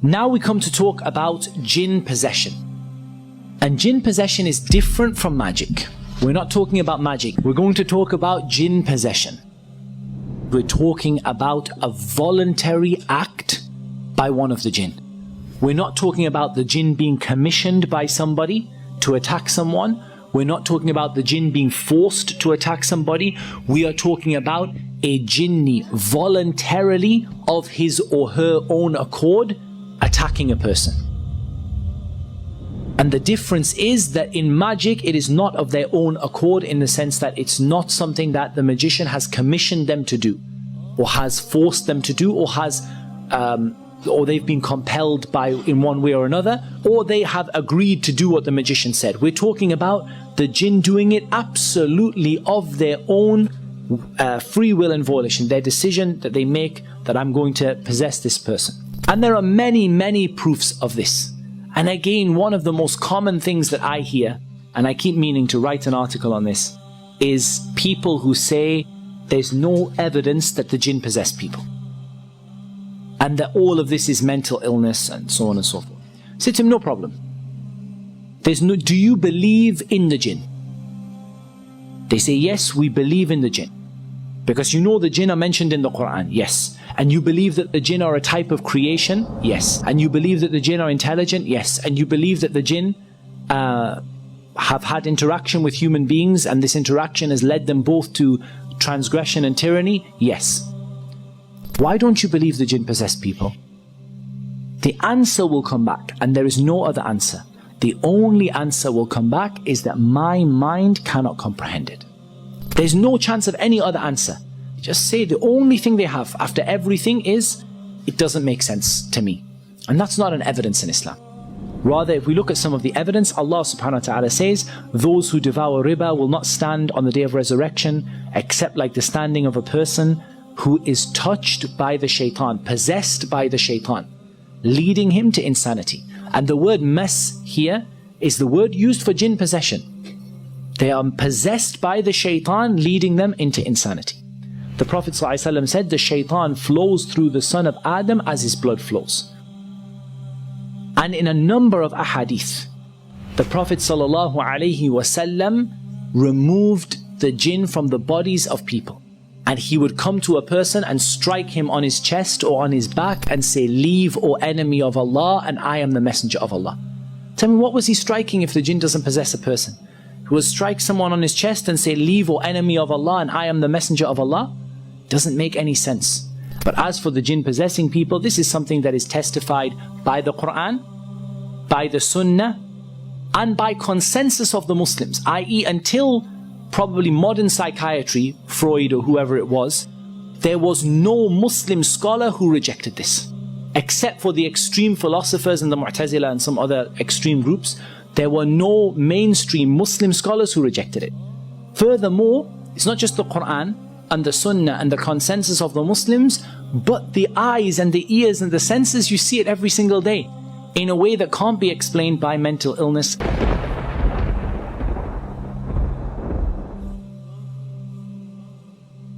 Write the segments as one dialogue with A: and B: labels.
A: Now we come to talk about jinn possession. And jinn possession is different from magic. We're not talking about magic. We're going to talk about jinn possession. We're talking about a voluntary act by one of the jinn. We're not talking about the jinn being commissioned by somebody to attack someone. We're not talking about the jinn being forced to attack somebody. We are talking about a jinni voluntarily of his or her own accord attacking a person. And the difference is that in magic it is not of their own accord, in the sense that it's not something that the magician has commissioned them to do, or has forced them to do, or has or they've been compelled by in one way or another, or they have agreed to do what the magician said. We're talking about the jinn doing it absolutely of their own free will and volition, their decision that they make that I'm going to possess this person. And there are many proofs of this. And again, one of the most common things that I hear, and I keep meaning to write an article on this, is people who say there's no evidence that the jinn possess people, and that all of this is mental illness and so on and so forth. Say to him, no problem. Do you believe in the jinn? They say, yes, we believe in the jinn. Because you know the jinn are mentioned in the Quran, yes. And you believe that the jinn are a type of creation, yes. And you believe that the jinn are intelligent, yes. And you believe that the jinn have had interaction with human beings, and this interaction has led them both to transgression and tyranny, yes. Why don't you believe the jinn possess people? The answer will come back, and there is no other answer. The only answer will come back is that my mind cannot comprehend it. There's no chance of any other answer. Just say the only thing they have after everything is, it doesn't make sense to me. And that's not an evidence in Islam. Rather, if we look at some of the evidence, Allah subhanahu wa ta'ala says, those who devour riba will not stand on the day of resurrection except like the standing of a person who is touched by the shaitan, possessed by the shaitan, leading him to insanity. And the word mas here is the word used for jinn possession. They are possessed by the shaitan, leading them into insanity. The Prophet ﷺ said, the shaitan flows through the son of Adam as his blood flows. And in a number of ahadith, the Prophet ﷺ removed the jinn from the bodies of people. And he would come to a person and strike him on his chest or on his back and say, leave, O enemy of Allah, and I am the messenger of Allah. Tell me, what was he striking if the jinn doesn't possess a person? He would strike someone on his chest and say, leave, O enemy of Allah, and I am the messenger of Allah? Doesn't make any sense. But as for the jinn possessing people, this is something that is testified by the Quran, by the Sunnah, and by consensus of the Muslims, i.e. until probably modern psychiatry, Freud or whoever it was, there was no Muslim scholar who rejected this. Except for the extreme philosophers and the Mu'tazila and some other extreme groups, there were no mainstream Muslim scholars who rejected it. Furthermore, it's not just the Quran and the Sunnah and the consensus of the Muslims, but the eyes and the ears and the senses, you see it every single day, in a way that can't be explained by mental illness.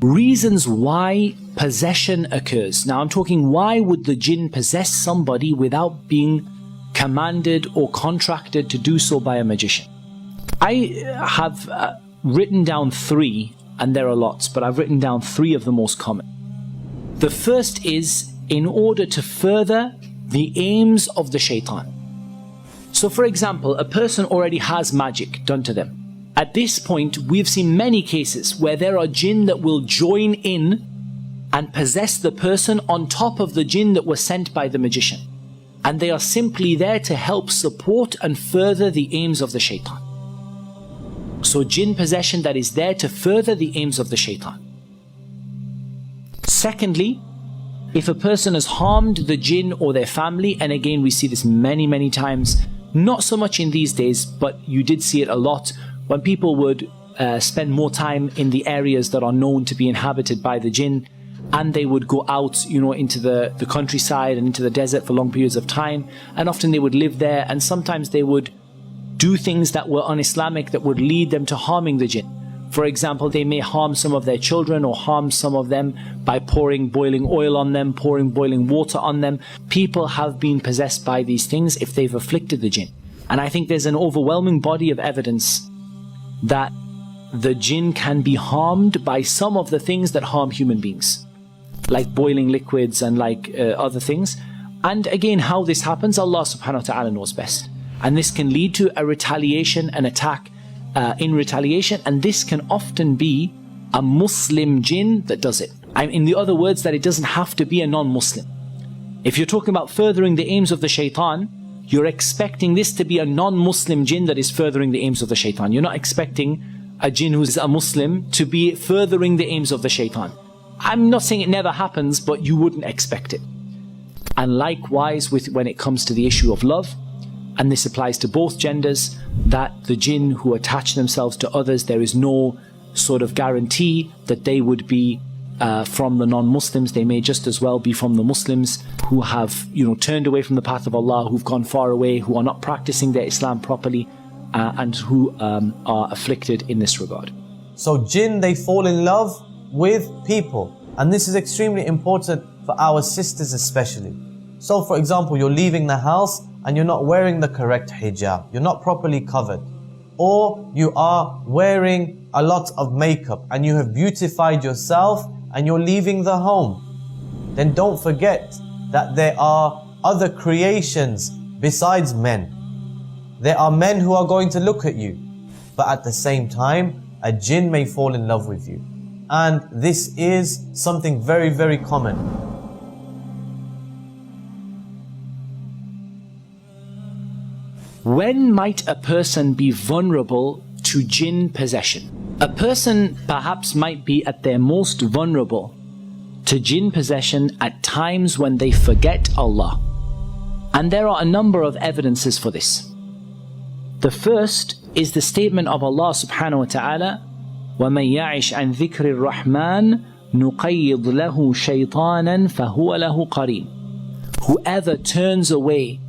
A: Reasons why possession occurs. Now I'm talking, why would the jinn possess somebody without being commanded or contracted to do so by a magician? I have written down three, and there are lots, but I've written down three of the most common. The first is in order to further the aims of the shaitan. So for example, a person already has magic done to them. At this point, we've seen many cases where there are jinn that will join in and possess the person on top of the jinn that were sent by the magician. And they are simply there to help support and further the aims of the shaitan. So jinn possession that is there to further the aims of the shaitan. Secondly, if a person has harmed the jinn or their family, and again we see this many times, not so much in these days, but you did see it a lot, when people would spend more time in the areas that are known to be inhabited by the jinn, and they would go out, into the countryside and into the desert for long periods of time, and often they would live there, and sometimes they would do things that were un-Islamic that would lead them to harming the jinn. For example, they may harm some of their children or harm some of them by pouring boiling oil on them, pouring boiling water on them. People have been possessed by these things if they've afflicted the jinn. And I think there's an overwhelming body of evidence that the jinn can be harmed by some of the things that harm human beings, like boiling liquids and like other things. And again, how this happens, Allah subhanahu wa ta'ala knows best. And this can lead to a retaliation, an attack in retaliation, and this can often be a Muslim jinn that does it. In the other words, that it doesn't have to be a non-Muslim. If you're talking about furthering the aims of the shaitan, you're expecting this to be a non-Muslim jinn that is furthering the aims of the shaitan. You're not expecting a jinn who's a Muslim to be furthering the aims of the shaitan. I'm not saying it never happens, but you wouldn't expect it. And likewise when it comes to the issue of love, and this applies to both genders, that the jinn who attach themselves to others, there is no sort of guarantee that they would be from the non-Muslims. They may just as well be from the Muslims who have, turned away from the path of Allah, who've gone far away, who are not practicing their Islam properly, and who are afflicted in this regard.
B: So jinn, they fall in love with people. And this is extremely important for our sisters especially. So for example, you're leaving the house and you're not wearing the correct hijab, you're not properly covered, or you are wearing a lot of makeup and you have beautified yourself and you're leaving the home, then don't forget that there are other creations besides men. There are men who are going to look at you, but at the same time, a jinn may fall in love with you. And this is something very, very common.
A: When might a person be vulnerable to jinn possession? A person perhaps might be at their most vulnerable to jinn possession at times when they forget Allah. And there are a number of evidences for this. The first is the statement of Allah subhanahu wa ta'ala, وَمَنْ يَعِشْ عَنْ ذِكْرِ الرَّحْمَنِ نُقَيِّضْ لَهُ شَيْطَانًا فَهُوَ لَهُ قَرِينٌ. Whoever turns away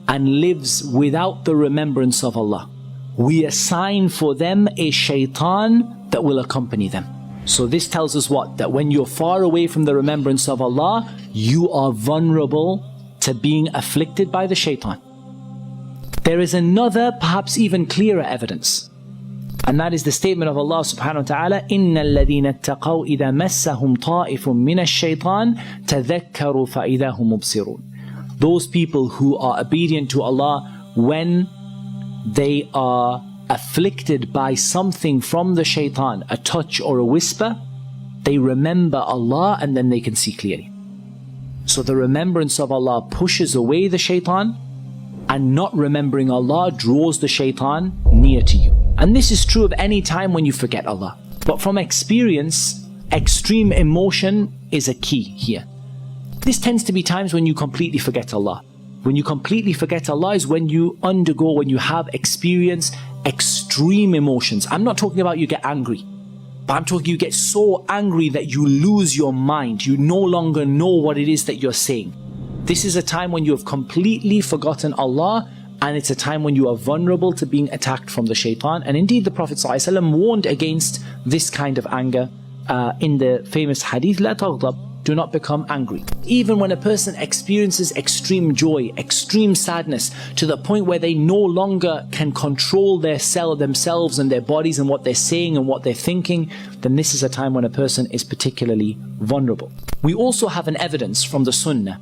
A: and lives without the remembrance of Allah, we assign for them a shaitan that will accompany them. So this tells us what? That when you're far away from the remembrance of Allah, you are vulnerable to being afflicted by the shaitan. There is another, perhaps even clearer evidence, and that is the statement of Allah subhanahu wa ta'ala, إِنَّ الَّذِينَ اتَّقَوْا إِذَا مَسَّهُمْ طَائِفٌ مِّنَ الشَّيْطَانِ تَذَكَّرُوا فَإِذَا هُمْ مُبْصِرُونَ. Those people who are obedient to Allah, when they are afflicted by something from the shaitan, a touch or a whisper, they remember Allah and then they can see clearly. So the remembrance of Allah pushes away the shaitan, and not remembering Allah draws the shaitan near to you. And this is true of any time when you forget Allah. But from experience, extreme emotion is a key here. This tends to be times when you completely forget Allah. When you completely forget Allah is when you have experienced extreme emotions. I'm not talking about you get angry, but I'm talking you get so angry that you lose your mind. You no longer know what it is that you're saying. This is a time when you have completely forgotten Allah, and it's a time when you are vulnerable to being attacked from the shaitan. And indeed the Prophet ﷺ warned against this kind of anger in the famous hadith, لا تغضب, do not become angry. Even when a person experiences extreme joy, extreme sadness, to the point where they no longer can control themselves and their bodies and what they're saying and what they're thinking, then this is a time when a person is particularly vulnerable. We also have an evidence from the Sunnah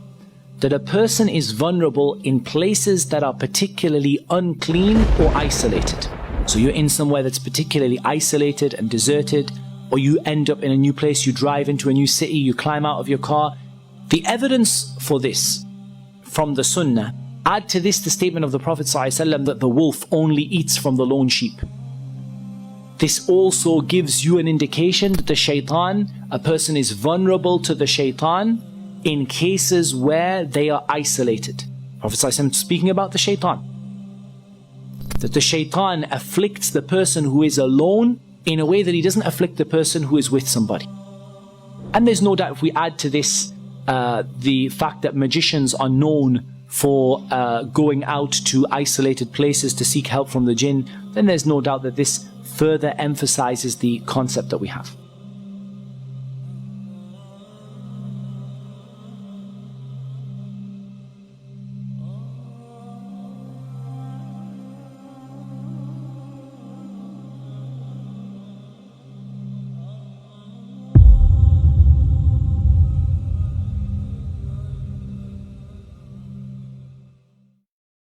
A: that a person is vulnerable in places that are particularly unclean or isolated. So you're in somewhere that's particularly isolated and deserted, or you end up in a new place, you drive into a new city, you climb out of your car. The evidence for this from the Sunnah, add to this the statement of the Prophet ﷺ that the wolf only eats from the lone sheep. This also gives you an indication that the shaitan, a person is vulnerable to the shaitan in cases where they are isolated. Prophet ﷺ speaking about the shaitan, that the shaitan afflicts the person who is alone in a way that he doesn't afflict the person who is with somebody. And there's no doubt, if we add to this the fact that magicians are known for going out to isolated places to seek help from the jinn, then there's no doubt that this further emphasizes the concept that we have.